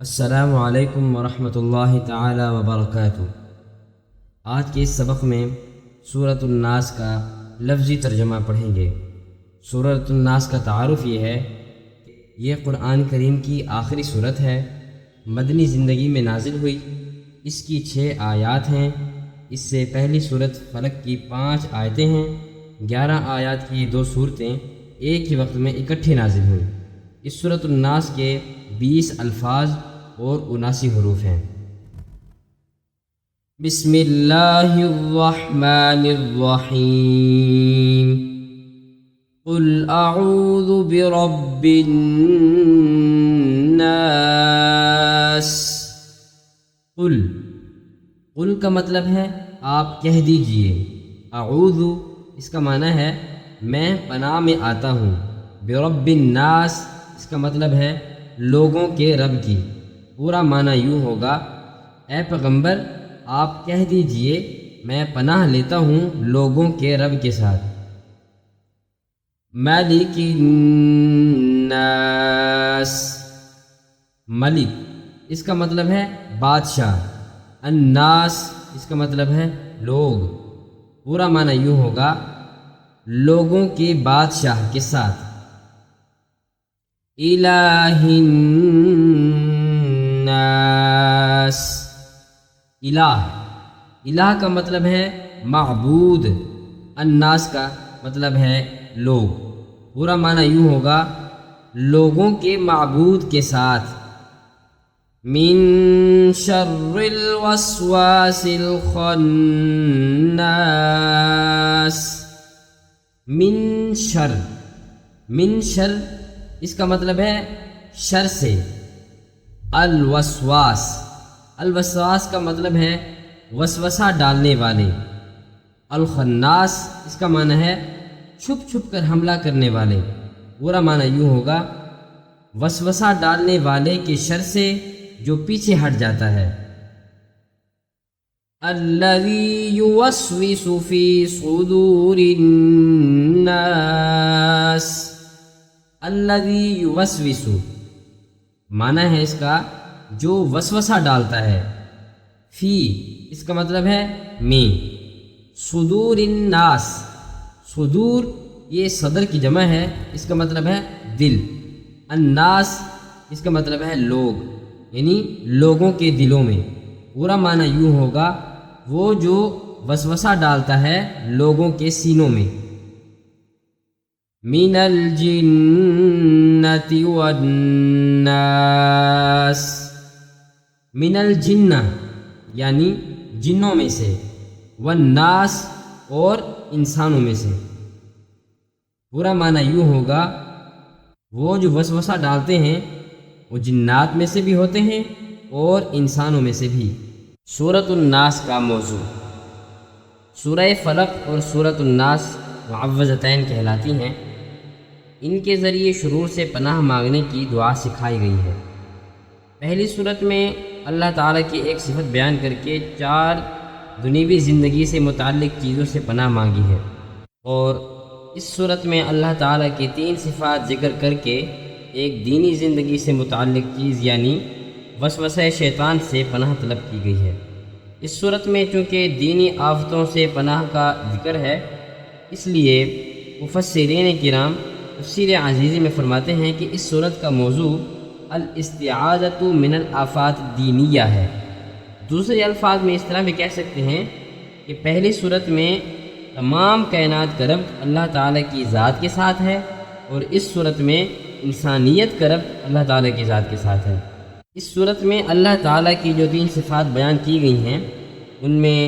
السلام علیکم ورحمۃ اللہ تعالی وبرکاتہ۔ آج کے اس سبق میں سورۃ الناس کا لفظی ترجمہ پڑھیں گے۔ سورۃ الناس کا تعارف یہ ہے کہ یہ قرآن کریم کی آخری سورت ہے، مدنی زندگی میں نازل ہوئی۔ اس کی 6 آیات ہیں۔ اس سے پہلی سورت فلق کی 5 آیتیں ہیں۔ 11 آیات کی 2 سورتیں ایک ہی وقت میں اکٹھی نازل ہوئی۔ اس سورۃ الناس کے 20 الفاظ اور 79 حروف ہیں۔ بسم اللہ الرحمن الرحیم۔ قل اعوذ برب الناس۔ قل کا مطلب ہے آپ کہہ دیجئے۔ اعوذ اس کا معنی ہے میں پناہ میں آتا ہوں۔ برب الناس اس کا مطلب ہے لوگوں کے رب کی۔ پورا معنی یوں ہوگا، اے پیغمبر آپ کہہ دیجئے میں پناہ لیتا ہوں لوگوں کے رب کے ساتھ۔ مالک الناس، ملک اس کا مطلب ہے بادشاہ۔ الناس اس کا مطلب ہے لوگ۔ پورا معنی یوں ہوگا، لوگوں کے بادشاہ کے ساتھ۔ الہ الناس، الہ کا مطلب ہے معبود۔ الناس کا مطلب ہے لوگ۔ پورا معنی یوں ہوگا، لوگوں کے معبود کے ساتھ۔ من شر الوسواس الخناس، من شر اس کا مطلب ہے شر سے۔ الوسواس کا مطلب ہے وسوسہ ڈالنے والے۔ الخناس اس کا معنی ہے چھپ چھپ کر حملہ کرنے والے۔ پورا معنی یوں ہوگا، وسوسہ ڈالنے والے کے شر سے جو پیچھے ہٹ جاتا ہے۔ الذی یوسوس فی صدور الناس، الذی یوسوس معنی ہے اس کا جو وسوسہ ڈالتا ہے۔ فی اس کا مطلب ہے میں۔ صدور الناس، صدور یہ صدر کی جمع ہے، اس کا مطلب ہے دل۔ الناس اس کا مطلب ہے لوگ، یعنی لوگوں کے دلوں میں۔ پورا معنی یوں ہوگا، وہ جو وسوسہ ڈالتا ہے لوگوں کے سینوں میں۔ من الجنۃ والناس، من الجنہ یعنی جنوں میں سے، والناس اور انسانوں میں سے۔ پورا معنی یوں ہوگا، وہ جو وسوسہ ڈالتے ہیں وہ جنات میں سے بھی ہوتے ہیں اور انسانوں میں سے بھی۔ سورۃ الناس کا موضوع، سورہ فلق اور سورۃ الناس معوذتین کہلاتی ہیں۔ ان کے ذریعے شرور سے پناہ مانگنے کی دعا سکھائی گئی ہے۔ پہلی صورت میں اللہ تعالیٰ کی ایک صفت بیان کر کے 4 دنیوی زندگی سے متعلق چیزوں سے پناہ مانگی ہے، اور اس صورت میں اللہ تعالیٰ کی 3 صفات ذکر کر کے ایک دینی زندگی سے متعلق چیز یعنی وسوسہ شیطان سے پناہ طلب کی گئی ہے۔ اس صورت میں چونکہ دینی آفتوں سے پناہ کا ذکر ہے، اس لیے مفسرین کرام تفسیر عزیزی میں فرماتے ہیں کہ اس صورت کا موضوع الاستعاذۃ من الآفات الدینیہ ہے۔ دوسرے الفاظ میں اس طرح بھی کہہ سکتے ہیں کہ پہلی صورت میں تمام کائنات کا ربط اللہ تعالیٰ کی ذات کے ساتھ ہے، اور اس صورت میں انسانیت کا ربط اللہ تعالیٰ کی ذات کے ساتھ ہے۔ اس صورت میں اللہ تعالیٰ کی جو 3 صفات بیان کی گئی ہیں، ان میں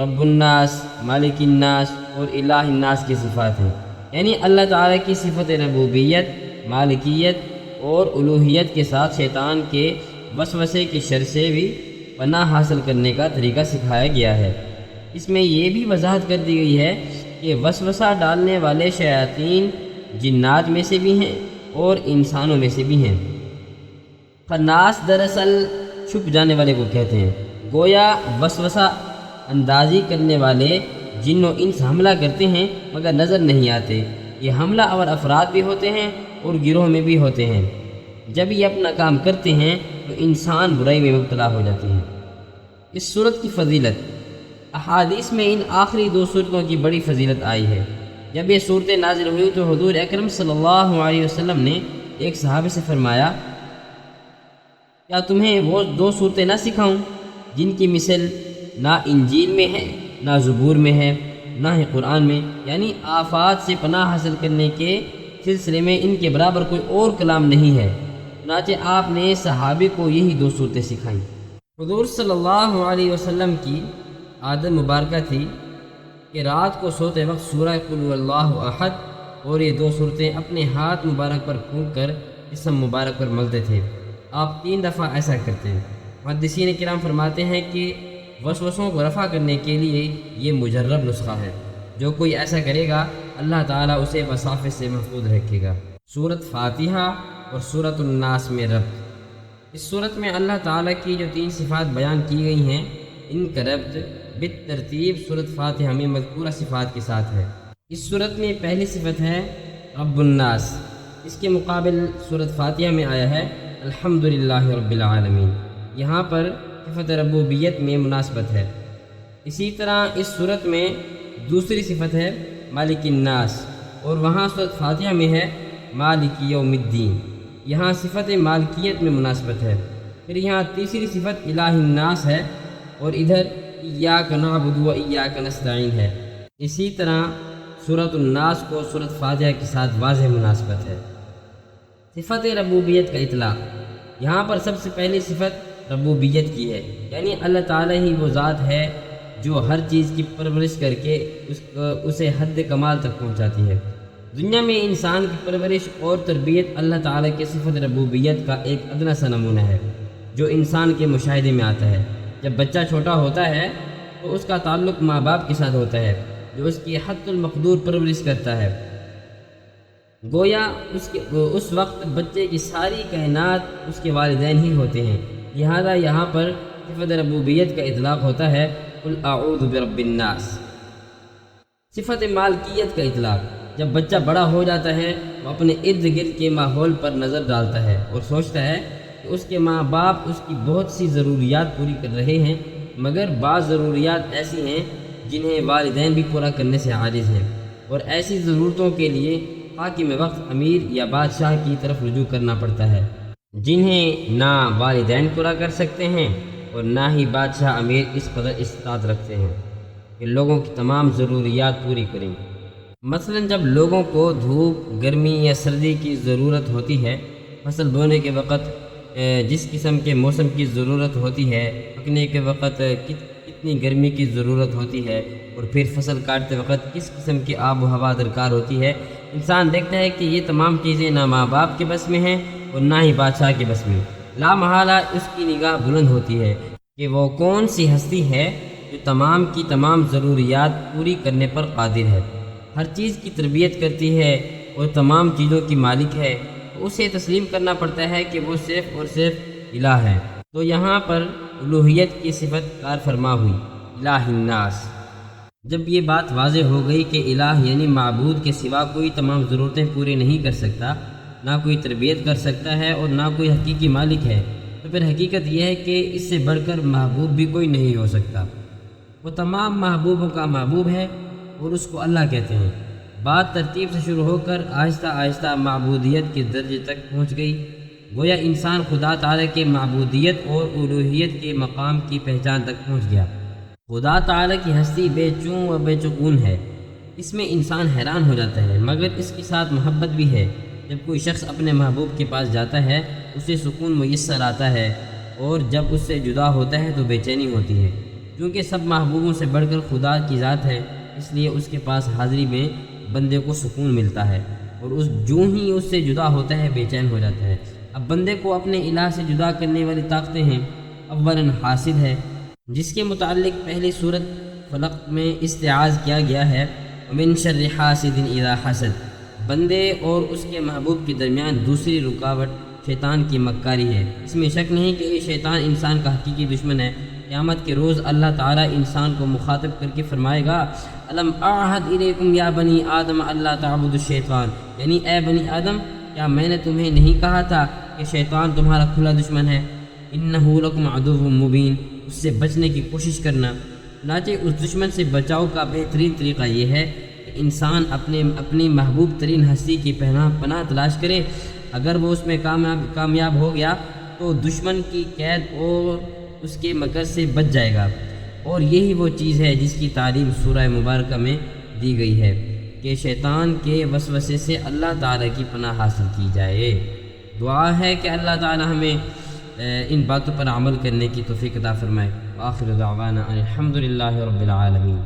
رب الناس، مالک الناس اور الہ الناس کی صفات ہیں، یعنی اللہ تعالیٰ کی صفت ربوبیت، مالکیت اور الوہیت کے ساتھ شیطان کے وسوسے کے شر سے بھی پناہ حاصل کرنے کا طریقہ سکھایا گیا ہے۔ اس میں یہ بھی وضاحت کر دی گئی ہے کہ وسوسہ ڈالنے والے شیاطین جنات میں سے بھی ہیں اور انسانوں میں سے بھی ہیں۔ خناس دراصل چھپ جانے والے کو کہتے ہیں، گویا وسوسہ اندازی کرنے والے جن و انس حملہ کرتے ہیں مگر نظر نہیں آتے۔ یہ حملہ اور افراد بھی ہوتے ہیں اور گروہ میں بھی ہوتے ہیں۔ جب یہ اپنا کام کرتے ہیں تو انسان برائی میں مبتلا ہو جاتے ہیں۔ اس صورت کی فضیلت، احادیث میں ان آخری 2 صورتوں کی بڑی فضیلت آئی ہے۔ جب یہ صورتیں نازل ہوئی تو حضور اکرم صلی اللہ علیہ وسلم نے ایک صحابی سے فرمایا، کیا تمہیں وہ 2 صورتیں نہ سکھاؤں جن کی مثل نہ انجیل میں ہے، نہ زبور میں ہے، نہ ہی قرآن میں، یعنی آفات سے پناہ حاصل کرنے کے سلسلے میں ان کے برابر کوئی اور کلام نہیں ہے۔ چنانچہ آپ نے صحابی کو یہی 2 صورتیں سکھائیں۔ حضور صلی اللہ علیہ وسلم کی عادت مبارکہ تھی کہ رات کو سوتے وقت سورہ قل هو اللہ احد اور یہ 2 صورتیں اپنے ہاتھ مبارک پر پھونک کر جسم مبارک پر ملتے تھے۔ آپ 3 دفعہ ایسا کرتے ہیں۔ محدثین کرام فرماتے ہیں کہ وسوسوں کو رفع کرنے کے لیے یہ مجرب نسخہ ہے۔ جو کوئی ایسا کرے گا اللہ تعالیٰ اسے وساوس سے محفوظ رکھے گا۔ سورۃ فاتحہ اور سورۃ الناس میں ربط۔ اس صورت میں اللہ تعالیٰ کی جو 3 صفات بیان کی گئی ہیں، ان کا ربط بالترتیب سورۃ فاتحہ میں مذکورہ صفات کے ساتھ ہے۔ اس صورت میں پہلی صفت ہے رب الناس، اس کے مقابل سورۃ فاتحہ میں آیا ہے الحمدللہ رب العالمین۔ یہاں پر صفت ربوبیت میں مناسبت ہے۔ اسی طرح اس صورت میں دوسری صفت ہے مالک الناس، اور وہاں سورۃ فاتحہ میں ہے مالک یوم الدین، یہاں صفت مالکیت میں مناسبت ہے۔ پھر یہاں تیسری صفت الہ الناس ہے، اور ادھر ایاک نعبد و ایاک نستعین ہے۔ اسی طرح سورۃ الناس کو سورۃ فاتحہ کے ساتھ واضح مناسبت ہے۔ صفت ربوبیت کا اطلاق، یہاں پر سب سے پہلی صفت ربوبیت کی ہے، یعنی اللہ تعالیٰ ہی وہ ذات ہے جو ہر چیز کی پرورش کر کے اسے حد کمال تک پہنچاتی ہے۔ دنیا میں انسان کی پرورش اور تربیت اللہ تعالیٰ کے صفت ربوبیت کا ایک ادنیٰ سا نمونہ ہے جو انسان کے مشاہدے میں آتا ہے۔ جب بچہ چھوٹا ہوتا ہے تو اس کا تعلق ماں باپ کے ساتھ ہوتا ہے جو اس کی حد المقدور پرورش کرتا ہے۔ گویا اس وقت بچے کی ساری کائنات اس کے والدین ہی ہوتے ہیں، لہذا یہاں پر صفت ربوبیت کا اطلاق ہوتا ہے قل اعوذ برب الناس۔ صفت مالکیت کا اطلاق، جب بچہ بڑا ہو جاتا ہے وہ اپنے ارد گرد کے ماحول پر نظر ڈالتا ہے اور سوچتا ہے کہ اس کے ماں باپ اس کی بہت سی ضروریات پوری کر رہے ہیں، مگر بعض ضروریات ایسی ہیں جنہیں والدین بھی پورا کرنے سے عاجز ہیں، اور ایسی ضرورتوں کے لیے حاکم وقت امیر یا بادشاہ کی طرف رجوع کرنا پڑتا ہے، جنہیں نہ والدین پورا کر سکتے ہیں اور نہ ہی بادشاہ امیر اس قدر استطاعت رکھتے ہیں کہ لوگوں کی تمام ضروریات پوری کریں۔ مثلا جب لوگوں کو دھوپ، گرمی یا سردی کی ضرورت ہوتی ہے، فصل بونے کے وقت جس قسم کے موسم کی ضرورت ہوتی ہے، پکنے کے وقت کتنی گرمی کی ضرورت ہوتی ہے، اور پھر فصل کاٹتے وقت کس قسم کی آب و ہوا درکار ہوتی ہے، انسان دیکھتا ہے کہ یہ تمام چیزیں نہ ماں باپ کے بس میں ہیں اور نہ ہی بادشاہ کے بس میں۔ لا محالہ اس کی نگاہ بلند ہوتی ہے کہ وہ کون سی ہستی ہے جو تمام کی تمام ضروریات پوری کرنے پر قادر ہے، ہر چیز کی تربیت کرتی ہے اور تمام چیزوں کی مالک ہے، تو اسے تسلیم کرنا پڑتا ہے کہ وہ صرف اور صرف الہ ہے۔ تو یہاں پر الوہیت کی صفت کار فرما ہوئی، الہ الناس۔ جب یہ بات واضح ہو گئی کہ الہ یعنی معبود کے سوا کوئی تمام ضرورتیں پوری نہیں کر سکتا، نہ کوئی تربیت کر سکتا ہے اور نہ کوئی حقیقی مالک ہے، تو پھر حقیقت یہ ہے کہ اس سے بڑھ کر محبوب بھی کوئی نہیں ہو سکتا۔ وہ تمام محبوبوں کا محبوب ہے اور اس کو اللہ کہتے ہیں۔ بات ترتیب سے شروع ہو کر آہستہ آہستہ معبودیت کے درجے تک پہنچ گئی، گویا انسان خدا تعالیٰ کے معبودیت اور الوہیت کے مقام کی پہچان تک پہنچ گیا۔ خدا تعالیٰ کی ہستی بے چوں و بے چکون ہے، اس میں انسان حیران ہو جاتا ہے، مگر اس کے ساتھ محبت بھی ہے۔ جب کوئی شخص اپنے محبوب کے پاس جاتا ہے اسے سکون میسر آتا ہے، اور جب اس سے جدا ہوتا ہے تو بے چینی ہوتی ہے، کیونکہ سب محبوبوں سے بڑھ کر خدا کی ذات ہے، اس لیے اس کے پاس حاضری میں بندے کو سکون ملتا ہے، اور جو ہی اس سے جدا ہوتا ہے بے چین ہو جاتا ہے۔ اب بندے کو اپنے الہ سے جدا کرنے والی طاقتیں ہیں۔ اولاً حاسد ہے، جس کے متعلق پہلی سورت فلق میں استعاذ کیا گیا ہے، وَمِن شَرِّ حَاسِدٍ إِذَا حَسَدَ۔ بندے اور اس کے محبوب کے درمیان دوسری رکاوٹ شیطان کی مکاری ہے۔ اس میں شک نہیں کہ یہ شیطان انسان کا حقیقی دشمن ہے۔ قیامت کے روز اللہ تعالیٰ انسان کو مخاطب کر کے فرمائے گا، الم اعہد الیکم یا بنی آدم اللہ تعبدوا الشیطان، یعنی اے بنی آدم، کیا میں نے تمہیں نہیں کہا تھا کہ شیطان تمہارا کھلا دشمن ہے، انہ لکم عدو مبین، اس سے بچنے کی کوشش کرنا۔ چنانچہ اس دشمن سے بچاؤ کا بہترین طریقہ یہ ہے کہ انسان اپنی محبوب ترین ہستی کی پناہ تلاش کرے۔ اگر وہ اس میں کامیاب ہو گیا تو دشمن کی قید اور اس کے مکر سے بچ جائے گا، اور یہی وہ چیز ہے جس کی تعلیم سورہ مبارکہ میں دی گئی ہے کہ شیطان کے وسوسے سے اللہ تعالیٰ کی پناہ حاصل کی جائے۔ دعا ہے کہ اللہ تعالیٰ ہمیں ان باتوں پر عمل کرنے کی توفیق عطا فرمائے۔ آخر دعوانا الحمدللہ رب العالمین۔